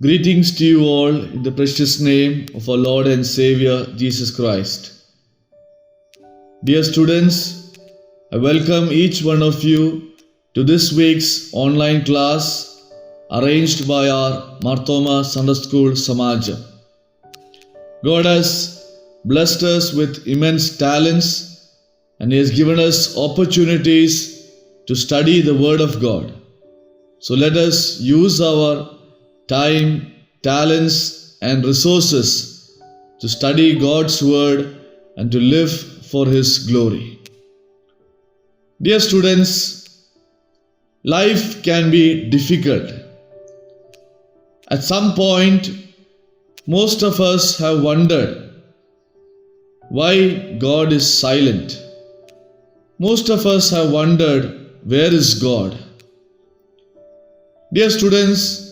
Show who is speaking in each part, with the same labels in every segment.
Speaker 1: Greetings to you all in the precious name of our Lord and Savior Jesus Christ. Dear students, I welcome each one of you to this week's online class arranged by our Marthoma Sunday School Samajam. God has blessed us with immense talents and He has given us opportunities to study the Word of God. So let us use our time, talents, and resources to study God's Word and to live for His glory. Dear students, life can be difficult. At some point, most of us have wondered why God is silent. Most of us have wondered, where is God? Dear students,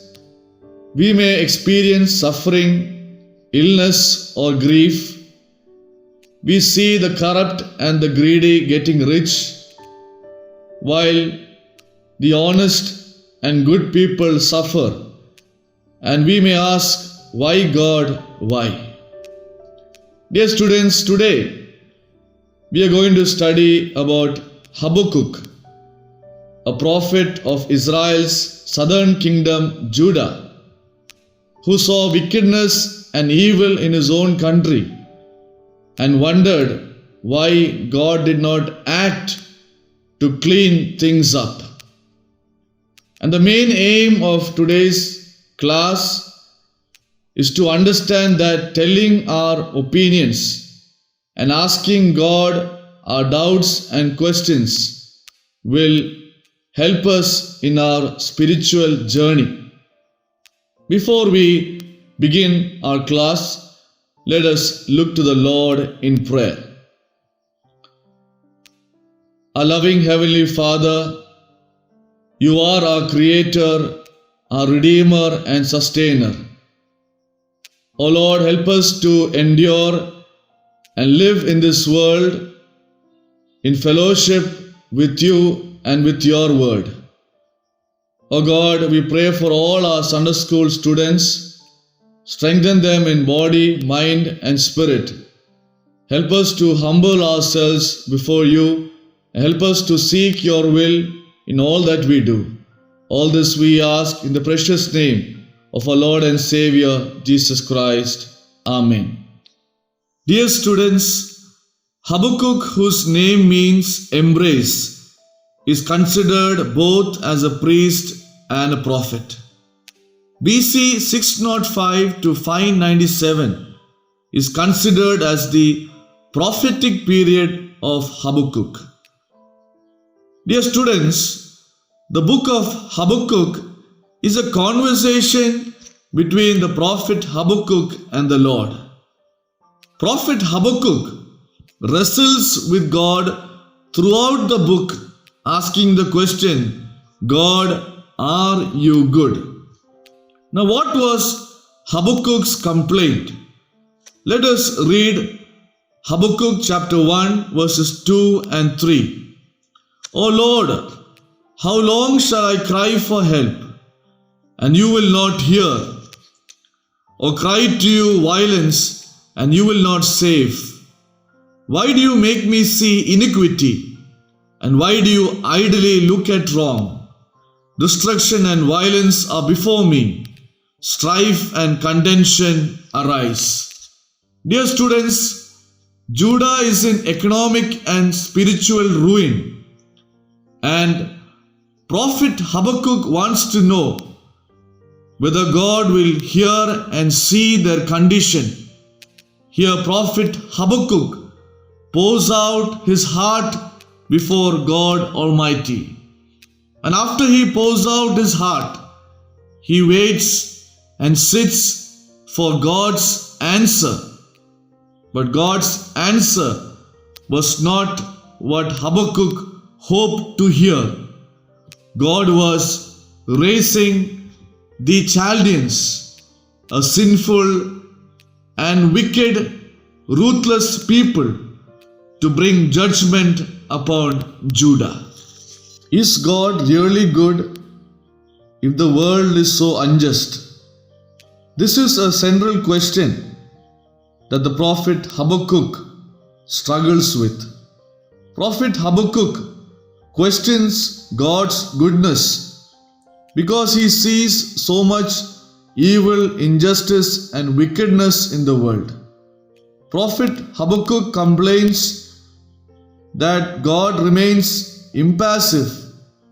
Speaker 1: we may experience suffering, illness, or grief. We see the corrupt and the greedy getting rich, while the honest and good people suffer. And we may ask, why God, why? Dear students, today we are going to study about Habakkuk, a prophet of Israel's southern kingdom, Judah, who saw wickedness and evil in his own country and wondered why God did not act to clean things up. And the main aim of today's class is to understand that telling our opinions and asking God our doubts and questions will help us in our spiritual journey. Before we begin our class, let us look to the Lord in prayer. Our loving Heavenly Father, You are our Creator, our Redeemer and Sustainer. O Lord, help us to endure and live in this world in fellowship with You and with Your Word. O God, we pray for all our Sunday School students. Strengthen them in body, mind, and spirit. Help us to humble ourselves before You, and help us to seek Your will in all that we do. All this we ask in the precious name of our Lord and Savior, Jesus Christ. Amen. Dear students, Habakkuk, whose name means embrace, is considered both as a priest and a prophet. BC 605 to 597 is considered as the prophetic period of Habakkuk. Dear students, the book of Habakkuk is a conversation between the prophet Habakkuk and the Lord. Prophet Habakkuk wrestles with God throughout the book, asking the question, God, are You good? Now, what was Habakkuk's complaint? Let us read Habakkuk chapter 1 verses 2 and 3. O Lord, how long shall I cry for help, and You will not hear? Or cry to You violence, and You will not save? Why do You make me see iniquity, and why do You idly look at wrong? Destruction and violence are before me. Strife and contention arise. Dear students, Judah is in economic and spiritual ruin. And Prophet Habakkuk wants to know whether God will hear and see their condition. Here Prophet Habakkuk pours out his heart before God Almighty. And after he pours out his heart, he waits and sits for God's answer. But God's answer was not what Habakkuk hoped to hear. God was raising the Chaldeans, a sinful and wicked, ruthless people, to bring judgment upon Judah. Is God really good if the world is so unjust? This is a central question that the prophet Habakkuk struggles with. Prophet Habakkuk questions God's goodness because he sees so much evil, injustice, and wickedness in the world. Prophet Habakkuk complains that God remains impassive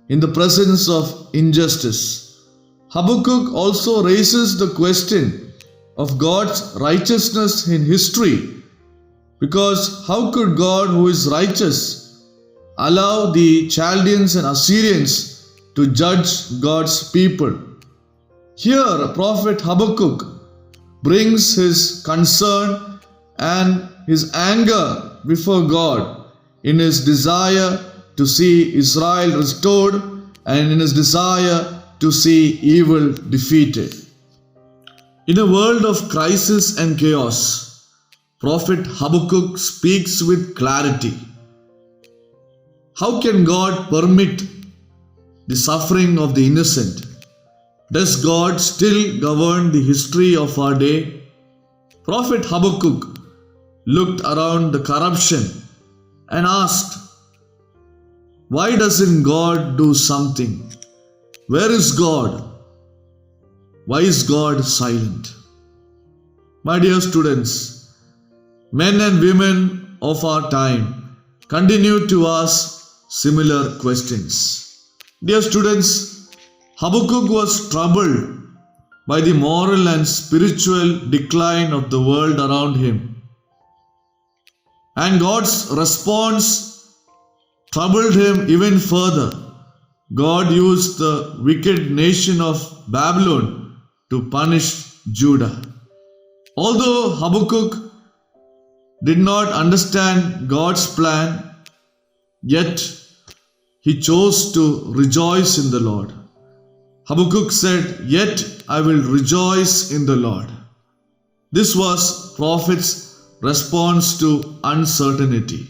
Speaker 1: in the presence of injustice. Habakkuk also raises the question of God's righteousness in history, because how could God, who is righteous, allow the Chaldeans and Assyrians to judge God's people? Here, Prophet Habakkuk brings his concern and his anger before God in his desire to see Israel restored and in his desire to see evil defeated. In a world of crisis and chaos, Prophet Habakkuk speaks with clarity. How can God permit the suffering of the innocent? Does God still govern the history of our day? Prophet Habakkuk looked around the corruption and asked, why doesn't God do something? Where is God? Why is God silent? My dear students, men and women of our time continue to ask similar questions. Dear students, Habakkuk was troubled by the moral and spiritual decline of the world around him. And God's response troubled him even further. God used the wicked nation of Babylon to punish Judah. Although Habakkuk did not understand God's plan, yet he chose to rejoice in the Lord. Habakkuk said, "Yet I will rejoice in the Lord." This was prophet's response to uncertainty.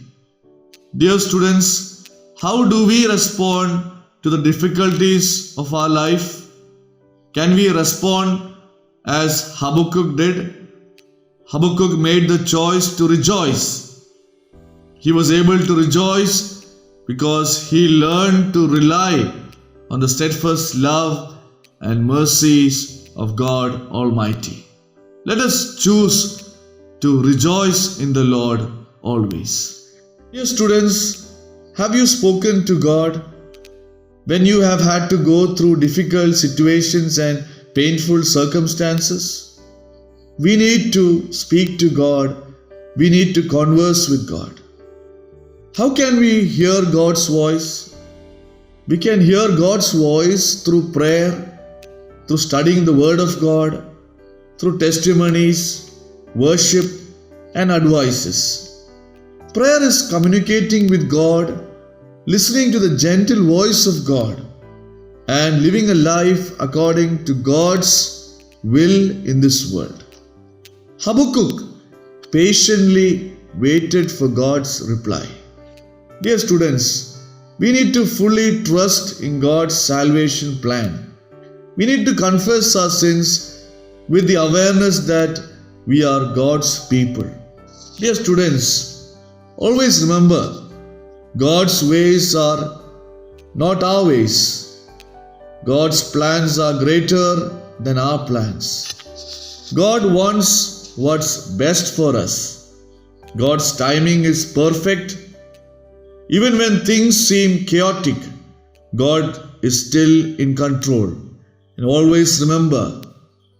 Speaker 1: Dear students, how do we respond to the difficulties of our life? Can we respond as Habakkuk did? Habakkuk made the choice to rejoice. He was able to rejoice because he learned to rely on the steadfast love and mercies of God Almighty. Let us choose to rejoice in the Lord always. Dear students, have you spoken to God when you have had to go through difficult situations and painful circumstances? We need to speak to God. We need to converse with God. How can we hear God's voice? We can hear God's voice through prayer, through studying the Word of God, through testimonies, worship, and advices. Prayer is communicating with God, listening to the gentle voice of God, and living a life according to God's will in this world. Habakkuk patiently waited for God's reply. Dear students, we need to fully trust in God's salvation plan. We need to confess our sins with the awareness that we are God's people. Dear students, always remember, God's ways are not our ways. God's plans are greater than our plans. God wants what's best for us. God's timing is perfect. Even when things seem chaotic, God is still in control. And always remember,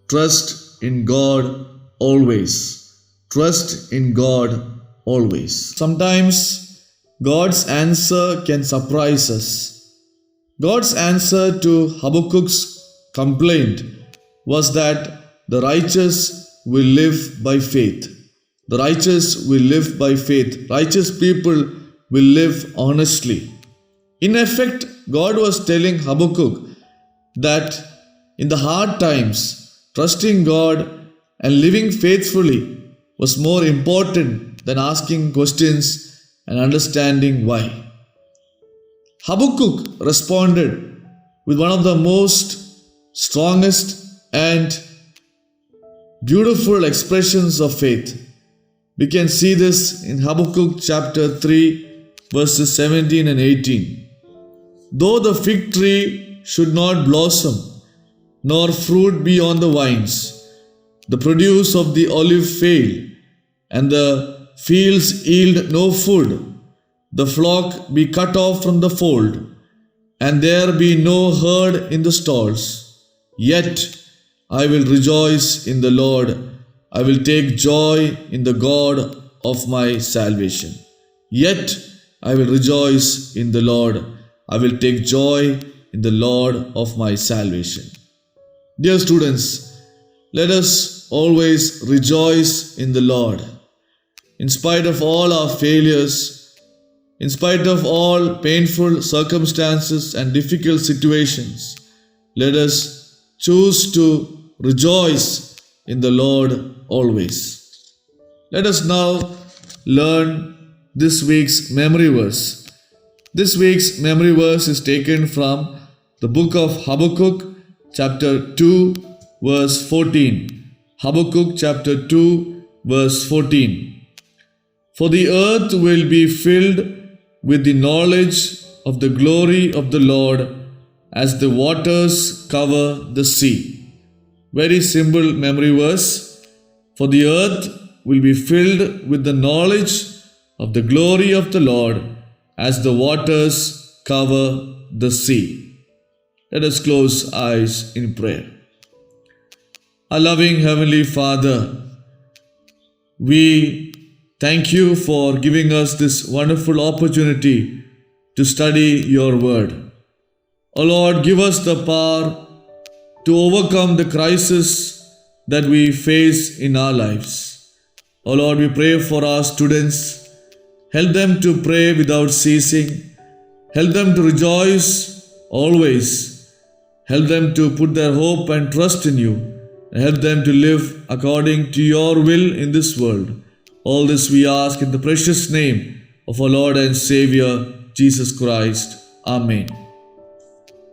Speaker 1: trust in God always. Trust in God always. Sometimes God's answer can surprise us. God's answer to Habakkuk's complaint was that the righteous will live by faith. The righteous will live by faith. Righteous people will live honestly. In effect, God was telling Habakkuk that in the hard times, trusting God and living faithfully was more important than asking questions and understanding why. Habakkuk responded with one of the most strongest and beautiful expressions of faith. We can see this in Habakkuk chapter 3, verses 17 and 18. Though the fig tree should not blossom, nor fruit be on the vines, the produce of the olive fail, and the fields yield no food, the flock be cut off from the fold, and there be no herd in the stalls, yet I will rejoice in the Lord. I will take joy in the God of my salvation. Yet I will rejoice in the Lord. I will take joy in the Lord of my salvation. Dear students, let us always rejoice in the Lord. In spite of all our failures, in spite of all painful circumstances and difficult situations, let us choose to rejoice in the Lord always. Let us now learn this week's memory verse. This week's memory verse is taken from the book of Habakkuk, chapter 2, verse 14. Habakkuk chapter 2, verse 14. For the earth will be filled with the knowledge of the glory of the Lord as the waters cover the sea. Very simple memory verse. For the earth will be filled with the knowledge of the glory of the Lord as the waters cover the sea. Let us close eyes in prayer. Our loving Heavenly Father, we thank you for giving us this wonderful opportunity to study your word. O Lord, give us the power to overcome the crisis that we face in our lives. O Lord, we pray for our students. Help them to pray without ceasing. Help them to rejoice always. Help them to put their hope and trust in you. And help them to live according to your will in this world. All this we ask in the precious name of our Lord and Savior, Jesus Christ. Amen.